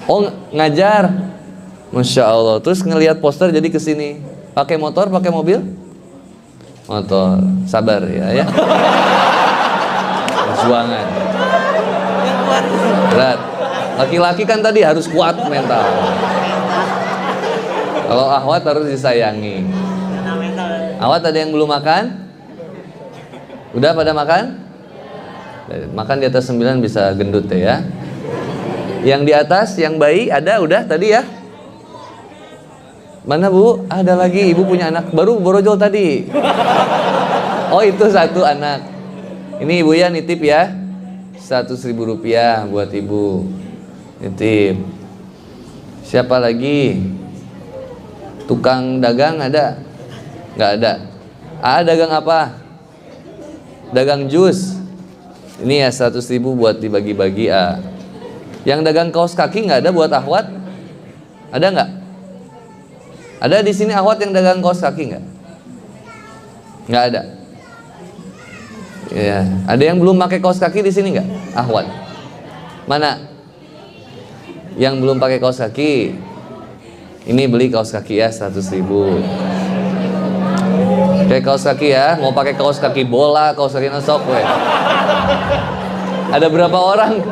Oh, ngajar. Masya Allah. Terus ngelihat poster jadi ke sini. Pakai motor, pakai mobil? Motor. Sabar ya. Perjuangan. Berat. Laki-laki kan tadi harus kuat mental. Kalau akhwat harus disayangi. Akhwat ada yang belum makan? Udah pada makan? Makan di atas 9 bisa gendut ya. Yang di atas, yang bayi ada udah tadi ya? Mana Bu? Ada lagi, Ibu punya anak baru borojol tadi. Oh itu satu anak. Ini Ibu ya nitip ya, 100.000 rupiah buat Ibu. Nitip. Siapa lagi? Tukang dagang ada? Nggak ada. Dagang apa? Dagang jus. Ini ya 100.000 buat dibagi-bagi. Yang dagang kaos kaki nggak ada buat akhwat? Ada nggak? Ada di sini akhwat yang dagang kaos kaki nggak? Nggak ada. Ya, ada yang belum pakai kaos kaki di sini nggak? Akhwat. Mana? Yang belum pakai kaos kaki? Ini beli kaos kaki ya 100.000. Kayak kaos kaki ya, mau pakai kaos kaki bola, kaos kaki nasok we. Ada berapa orang?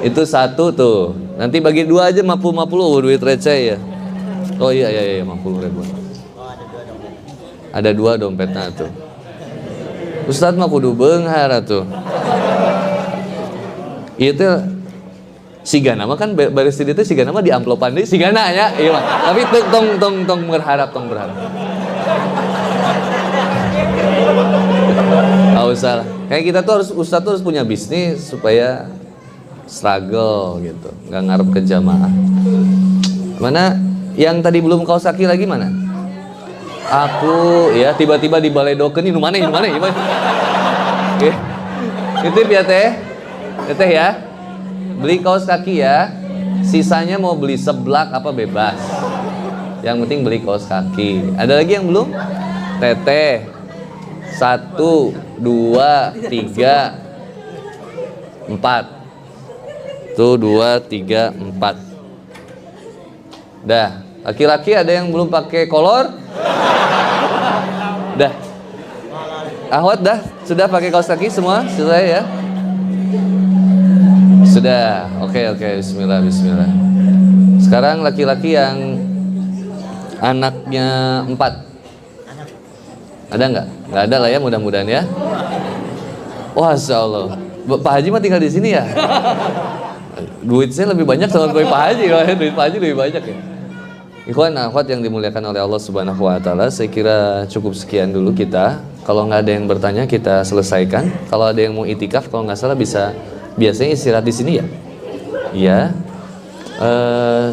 Itu satu tuh. Nanti bagi dua aja 50 duit receh ya. Oh iya 50.000. Ada dua dompetnya tuh. Ustadz mah kudu beunghar tuh. Itu sigana mah kan baris di itu sigana mah di amplopan deui sigana nya ieu mah. Tapi tong berharap. Enggak usah lah. Kayak kita tuh ustadz tuh harus punya bisnis supaya struggle gitu, enggak ngarep ke jamaah. Mana yang tadi belum kaos kaki lagi mana? Aku ya tiba-tiba dibaledokeun ini mana? Ya. Titip ya teh ya. Beli kaos kaki ya. Sisanya mau beli seblak apa bebas. Yang penting beli kaos kaki. Ada lagi yang belum? Teteh. 1, 2, 3, 4. Tuh 2, 3, 4. Dah. Laki-laki ada yang belum pakai kolor? Dah. Ahwat dah? Sudah pakai kaos kaki semua? Sudah ya? Sudah. Oke. Bismillah. Sekarang laki-laki yang anaknya 4. Ada nggak? Nggak ada lah ya, mudah-mudahan ya. Wah, Masya Allah. Pak Haji mah tinggal di sini ya? Duit saya lebih banyak sama duit Pak Haji. Duit Pak Haji lebih banyak ya. Ikhwan akhwat yang dimuliakan oleh Allah Subhanahu wa taala, saya kira cukup sekian dulu kita. Kalau nggak ada yang bertanya kita selesaikan. Kalau ada yang mau itikaf kalau nggak salah bisa biasanya istirahat di sini ya. Iya.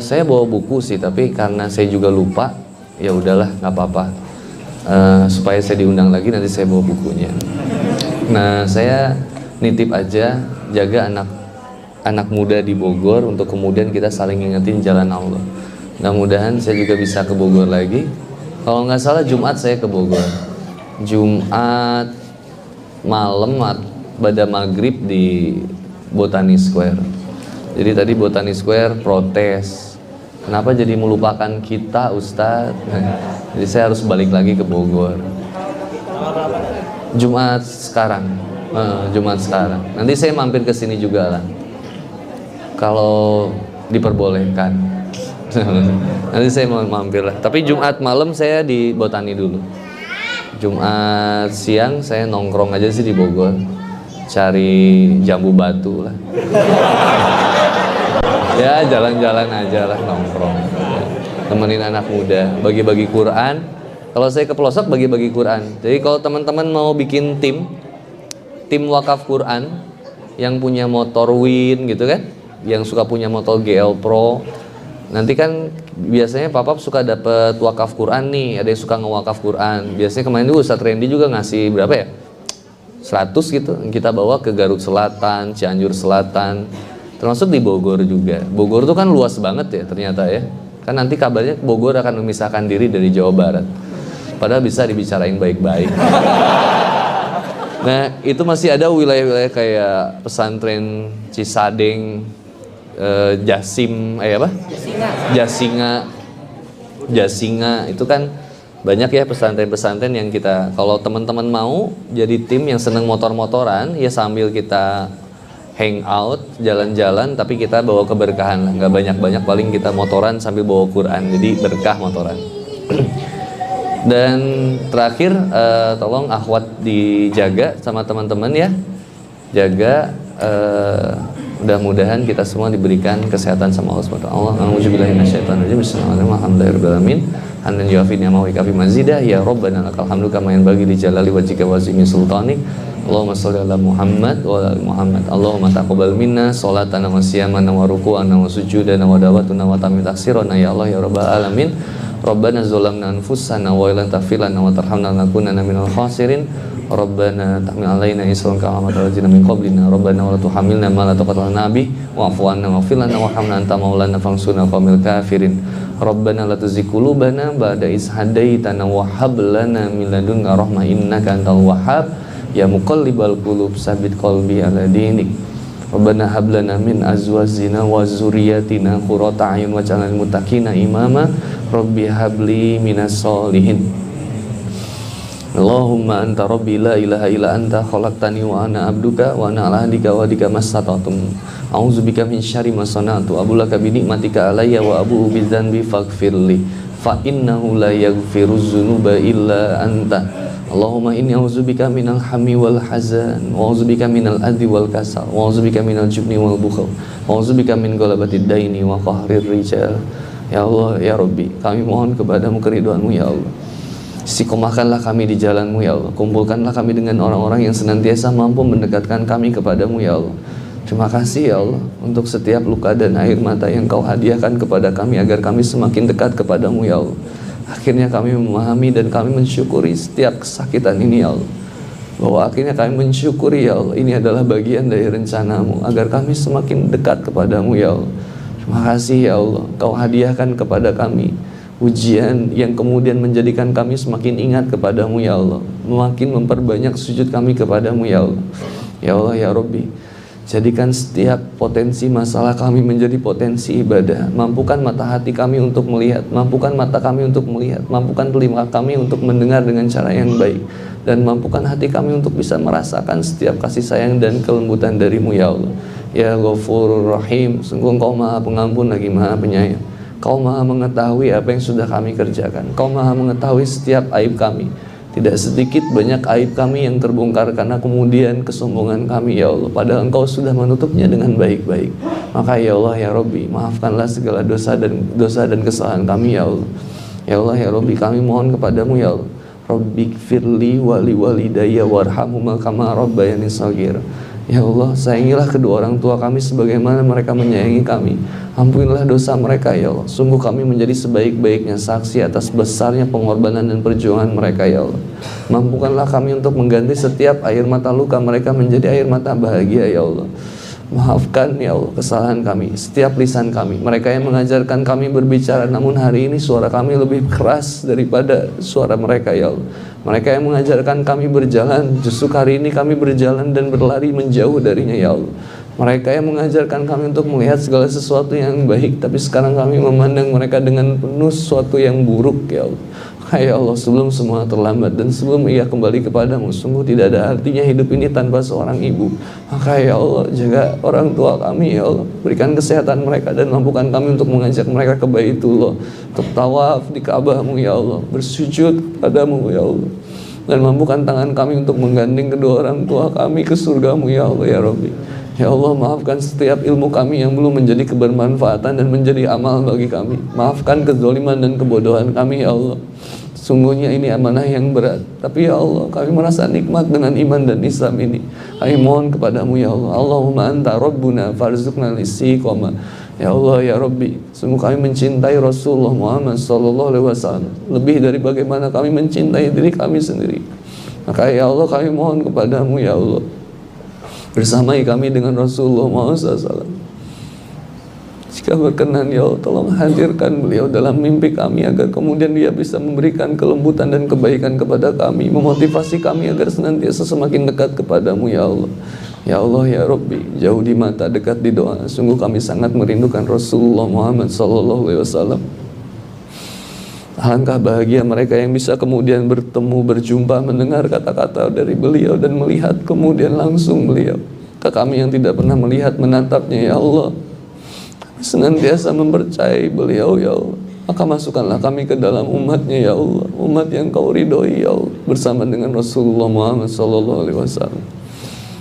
Saya bawa buku sih, tapi karena saya juga lupa, ya udahlah nggak apa-apa. Supaya saya diundang lagi nanti saya bawa bukunya. Nah, saya nitip aja jaga anak muda di Bogor untuk kemudian kita saling ingetin jalan Allah. Mudah-mudahan saya juga bisa ke Bogor lagi. Kalau nggak salah Jumat saya ke Bogor. Jumat malam pada maghrib di Botani Square. Jadi tadi Botani Square protes. Kenapa jadi melupakan kita Ustadz? Jadi saya harus balik lagi ke Bogor. Jumat sekarang. Nanti saya mampir ke sini juga lah. Kalau diperbolehkan. Nanti saya mau mampir lah. Tapi Jumat malam saya di Botani dulu. Jumat siang saya nongkrong aja sih di Bogor, cari jambu batu lah. Ya jalan-jalan aja lah, nongkrong. Temenin anak muda, bagi-bagi Quran. Kalau saya ke pelosok bagi-bagi Quran. Jadi kalau teman-teman mau bikin tim wakaf Quran yang punya motor Win gitu kan, yang suka punya motor GL Pro. Nanti kan biasanya Papap suka dapet wakaf Quran nih, ada yang suka ngewakaf Quran. Biasanya kemarin dulu Ustadz Randy juga ngasih berapa ya? 100 gitu. Kita bawa ke Garut Selatan, Cianjur Selatan, termasuk di Bogor juga. Bogor tuh kan luas banget ya ternyata ya. Kan nanti kabarnya Bogor akan memisahkan diri dari Jawa Barat. Padahal bisa dibicarain baik-baik. Nah, itu masih ada wilayah-wilayah kayak pesantren Cisadeng, Jasim, Jasinga itu kan banyak ya pesantren-pesantren yang kita, kalau teman-teman mau jadi tim yang seneng motor-motoran ya sambil kita hangout, jalan-jalan tapi kita bawa keberkahan lah, nggak banyak-banyak, paling kita motoran sambil bawa Quran, jadi berkah motoran. Dan terakhir tolong akhwat dijaga sama teman-teman ya, jaga. Mudah-mudahan kita semua diberikan kesehatan sama Allah Subhanahu wa taala. A'udzubillahi minasyaitonirrajim. Bismillahirrahmanirrahim. Alhamdulillahirabbil hamdan yuafi ni'amahu wa kafi mazidah. Ya Rabbana lakal hamdu kama yanbaghi li jalali wajhika wa azimi sultanik. Allahumma shalli ala Muhammad wa ala ali Muhammad. Allahumma taqabbal minna sholatana wa siyamana wa ruku'ana wa sujudana wa dawatuna wa tamit taksirana ya Allah ya rabbal alamin. Rabbana zalamna anfusana wa illam taghfir lana wa tarhamna lanakunanna minal khasirin. Rabbana tahmil alaina isran kama hamalna min qablina. Rabbana wa la tuhammilna ma la taqata lana bih wa'fu 'anna waghfir lana warhamna anta maulana fansurna 'alal qaumil kafirin. Rabbana la tuzigh qulubana ba'da idh hadaitana wa hab lana min ladunka rahmah innaka antal wahhab ya muqallibal qulub tsabbit qalbi ala dinik. Rabbana hab lana min azwajina wa dzurriyyatina qurrata a'yun waj'alna lil muttaqina imama. Rabbi habli minas sholihin. Allahumma anta rabbi la ilaha illa anta khalaqtani wa ana abduka wa ana ala ahdika wa adika mastata'tu. A'udzubika min syarri ma sana'tu. Abulaka bi nikmatika alayya wa abu'u bi dzanbi faghfirli. Fa innahu la yaghfiruz dzunuba illa anta. Allahumma inni a'udzubika minal hammi wal hazan wa a'udzubika minal adzi wal kasal wa a'udzubika minal jubni wal bukhul wa a'udzubika min ghalabatid daini wa qahrir rijal. Ya Allah, ya Rabbi, kami mohon kepadamu keridhaan-Mu ya Allah. Istiqomahkanlah kami di jalan-Mu ya Allah. Kumpulkanlah kami dengan orang-orang yang senantiasa mampu mendekatkan kami kepadamu ya Allah. Terima kasih ya Allah untuk setiap luka dan air mata yang Kau hadiahkan kepada kami agar kami semakin dekat kepadamu ya Allah. Akhirnya kami memahami dan kami mensyukuri setiap kesakitan ini ya Allah. Bahwa akhirnya kami mensyukuri ya Allah, ini adalah bagian dari rencana-Mu agar kami semakin dekat kepadamu ya Allah. Terima kasih ya Allah, Kau hadiahkan kepada kami ujian yang kemudian menjadikan kami semakin ingat kepadamu ya Allah, makin memperbanyak sujud kami kepadamu ya Allah. Ya Allah ya Rabbi, jadikan setiap potensi masalah kami menjadi potensi ibadah. Mampukan mata hati kami untuk melihat, mampukan mata kami untuk melihat, mampukan telinga kami untuk mendengar dengan cara yang baik, dan mampukan hati kami untuk bisa merasakan setiap kasih sayang dan kelembutan dari-Mu ya Allah. Ya Ghafurur Rahim, sungguh Engkau Maha Pengampun lagi Maha Penyayang. Kau Maha mengetahui apa yang sudah kami kerjakan. Kau Maha mengetahui setiap aib kami. Tidak sedikit banyak aib kami yang terbongkar karena kemudian kesombongan kami ya Allah. Padahal Engkau sudah menutupnya dengan baik-baik. Maka ya Allah ya Rabbi, maafkanlah segala dosa dan kesalahan kami ya Allah. Ya Allah ya Rabbi, kami mohon kepadamu ya Allah. Rabbi gfirli wali walidayya warhamhuma kama rabbayani shaghira. Ya Allah, sayangilah kedua orang tua kami sebagaimana mereka menyayangi kami. Ampunilah dosa mereka ya Allah. Sungguh kami menjadi sebaik-baiknya saksi atas besarnya pengorbanan dan perjuangan mereka ya Allah. Mampukanlah kami untuk mengganti setiap air mata luka mereka menjadi air mata bahagia ya Allah. Maafkan ya Allah kesalahan kami, setiap lisan kami. Mereka yang mengajarkan kami berbicara, namun hari ini suara kami lebih keras daripada suara mereka ya Allah. Mereka yang mengajarkan kami berjalan, justru hari ini kami berjalan dan berlari menjauh darinya ya Allah. Mereka yang mengajarkan kami untuk melihat segala sesuatu yang baik, tapi sekarang kami memandang mereka dengan penuh sesuatu yang buruk ya Allah. Ya Allah, sebelum semua terlambat dan sebelum ia kembali kepadamu, sungguh tidak ada artinya hidup ini tanpa seorang ibu. Maka ya Allah, jaga orang tua kami ya Allah, berikan kesehatan mereka dan mampukan kami untuk mengajak mereka ke Baitullah, untuk tawaf di Ka'bah-Mu ya Allah, bersujud padamu ya Allah, dan mampukan tangan kami untuk menggandeng kedua orang tua kami ke surga-Mu ya Allah ya Rabbi. Ya Allah, maafkan setiap ilmu kami yang belum menjadi kebermanfaatan dan menjadi amal bagi kami. Maafkan kezaliman dan kebodohan kami ya Allah. Sungguhnya ini amanah yang berat, tapi ya Allah, kami merasa nikmat dengan iman dan Islam ini. Kami mohon kepadamu ya Allah. Allahumma anta rabbuna farzuqna al-istiqamah. Ya Allah ya Rabbi, sungguh kami mencintai Rasulullah Muhammad SAW lebih dari bagaimana kami mencintai diri kami sendiri. Maka ya Allah, kami mohon kepadamu ya Allah, bersamai kami dengan Rasulullah Muhammad SAW. Jika berkenan ya Allah, tolong hadirkan beliau dalam mimpi kami agar kemudian dia bisa memberikan kelembutan dan kebaikan kepada kami, memotivasi kami agar senantiasa semakin dekat kepadamu ya Allah. Ya Allah ya Rabbi, jauh di mata, dekat di doa. Sungguh kami sangat merindukan Rasulullah Muhammad SAW. Alangkah bahagia mereka yang bisa kemudian bertemu, berjumpa, mendengar kata-kata dari beliau dan melihat kemudian langsung beliau. Kami yang tidak pernah melihat, menatapnya ya Allah, kami senantiasa mempercayai beliau ya Allah. Maka masukkanlah kami ke dalam umatnya ya Allah, umat yang Kau ridhoi ya Allah, bersama dengan Rasulullah Muhammad SAW.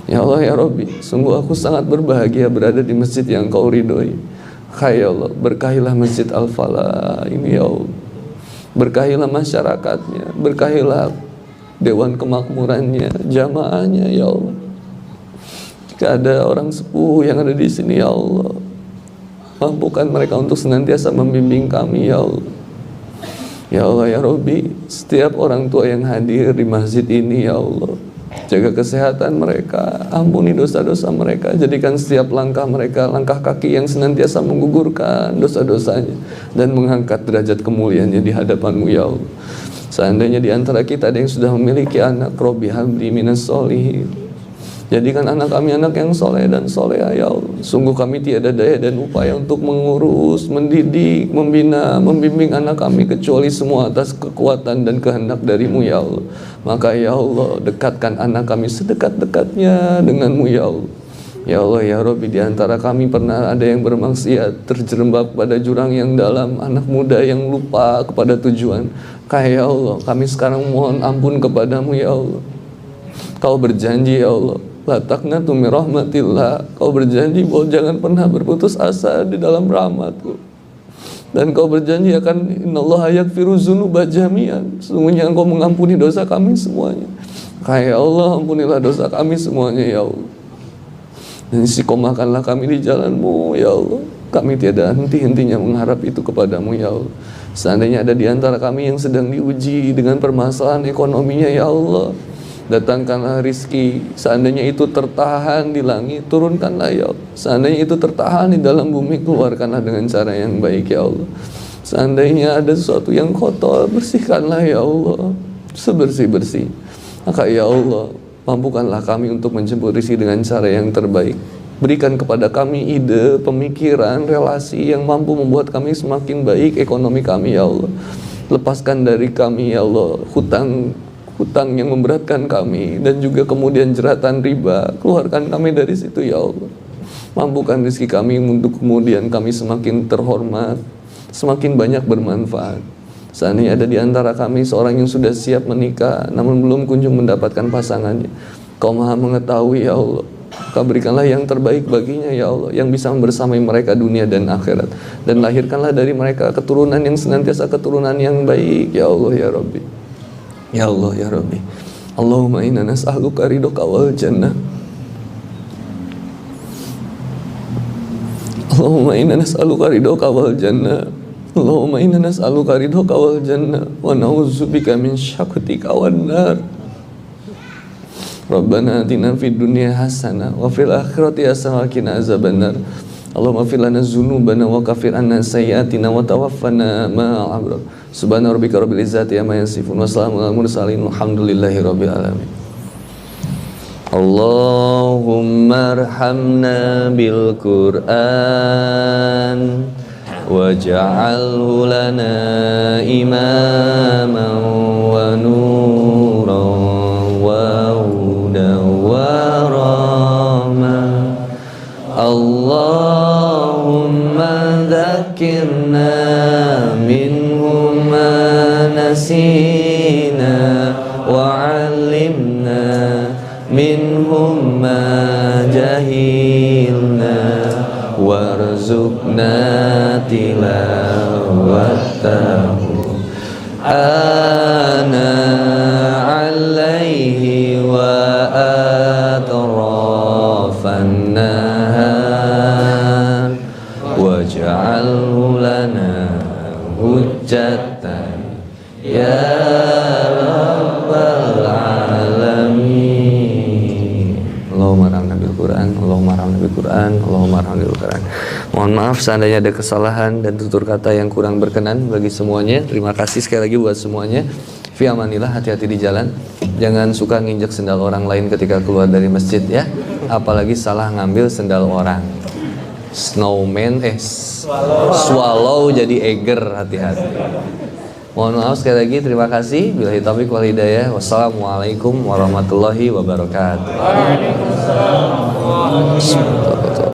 Ya Allah ya Rabbi, sungguh aku sangat berbahagia berada di masjid yang Kau ridhoi. Ya Allah, berkahilah Masjid Al-Falah ini ya Allah. Berkahilah masyarakatnya, berkahilah dewan kemakmurannya, jamaahnya ya Allah. Jika ada orang sepuh yang ada di sini ya Allah, mampukan mereka untuk senantiasa membimbing kami ya Allah. Ya Allah ya Rabbi, setiap orang tua yang hadir di masjid ini ya Allah, jaga kesehatan mereka, ampuni dosa-dosa mereka, jadikan setiap langkah mereka langkah kaki yang senantiasa menggugurkan dosa-dosanya dan mengangkat derajat kemuliaannya di hadapan-Mu ya Allah. Seandainya di antara kita ada yang sudah memiliki anak, Rabbi habli minas sholihin, Jadikan anak kami anak yang soleh dan soleha ya Allah. Sungguh kami tiada daya dan upaya untuk mengurus, mendidik, membina, membimbing anak kami kecuali semua atas kekuatan dan kehendak darimu ya Allah. Maka ya Allah, dekatkan anak kami sedekat-dekatnya denganmu ya Allah. Ya Allah ya Rabbi, di antara kami pernah ada yang bermaksiat, terjerembab pada jurang yang dalam, anak muda yang lupa kepada tujuan. Ya Allah, kami sekarang mohon ampun kepadamu ya Allah. Kau berjanji ya Allah, la taqnatu min rahmatillah. Kau berjanji bahwa jangan pernah berputus asa di dalam rahmat-Ku. Dan Kau berjanji akan innallaha yaghfiru dzunuba jami'an. Sesungguhnya Engkau mengampuni dosa kami semuanya. Ya Allah, ampunilah dosa kami semuanya ya Allah. Dan istiqomahkanlah kami di jalan-Mu ya Allah. Kami tiada henti-hentinya mengharap itu kepadamu ya Allah. Seandainya ada di antara kami yang sedang diuji dengan permasalahan ekonominya ya Allah, datangkanlah rizki. Seandainya itu tertahan di langit, turunkanlah ya Allah. Seandainya itu tertahan di dalam bumi, keluarkanlah dengan cara yang baik ya Allah. Seandainya ada sesuatu yang kotor, bersihkanlah ya Allah, sebersih-bersih. Maka ya Allah, mampukanlah kami untuk menjemput rizki dengan cara yang terbaik. Berikan kepada kami ide, pemikiran, relasi yang mampu membuat kami semakin baik ekonomi kami ya Allah. Lepaskan dari kami ya Allah hutang yang memberatkan kami, dan juga kemudian jeratan riba. Keluarkan kami dari situ ya Allah. Mampukan rezeki kami untuk kemudian kami semakin terhormat, semakin banyak bermanfaat. Seandainya ada di antara kami seorang yang sudah siap menikah namun belum kunjung mendapatkan pasangannya, Kau Maha mengetahui ya Allah. Kau berikanlah yang terbaik baginya ya Allah, yang bisa membersamai mereka dunia dan akhirat. Dan lahirkanlah dari mereka keturunan yang senantiasa keturunan yang baik ya Allah ya Rabbi. Ya Allah ya Rabbi. Allahumma inna nas'aluka ridhoka wal jannah. Allahumma inna nas'aluka ridhoka wal jannah. Allahumma inna nas'aluka ridhoka wal jannah wa na'udzubika min syakhatika wan nar. Rabbana atina fid dunya hasanah wa fil akhirati hasanah wa qina azabannar. Allahumma fir lana dzunubana wa kaffir anna sayyi'atina wa tawaffana ma'al abrar. Subhana rabbika rabbil izzati amma yasifun wa salamun alal mursalin walhamdulillahi rabbil alamin. Allahumma arhamna bil Qur'an waj'alhu lana imaman wa nuran wa hudan wa rahmah. Allahumma dzakirna minhu ma nasina wa 'allimna minhum ma jahilna warzuqna tilawatahu ana alaihi wa atrafan nahar waj'alhu lana hujjatan ya rabbal alamin. Allahumma arhamna bil Qur'an, Allahumma arhamna bil Qur'an, Allahumma arhamna bil Qur'an. Mohon maaf seandainya ada kesalahan dan tutur kata yang kurang berkenan bagi semuanya. Terima kasih sekali lagi buat semuanya. Fi amanillah, hati-hati di jalan. Jangan suka nginjek sendal orang lain ketika keluar dari masjid ya. Apalagi salah ngambil sendal orang. Snowman swallow jadi eger, hati-hati. Mohon maaf sekali lagi, terima kasih. Billahi taufiq wal hidayah. Wassalamualaikum warahmatullahi wabarakatuh. Waalaikumsalam.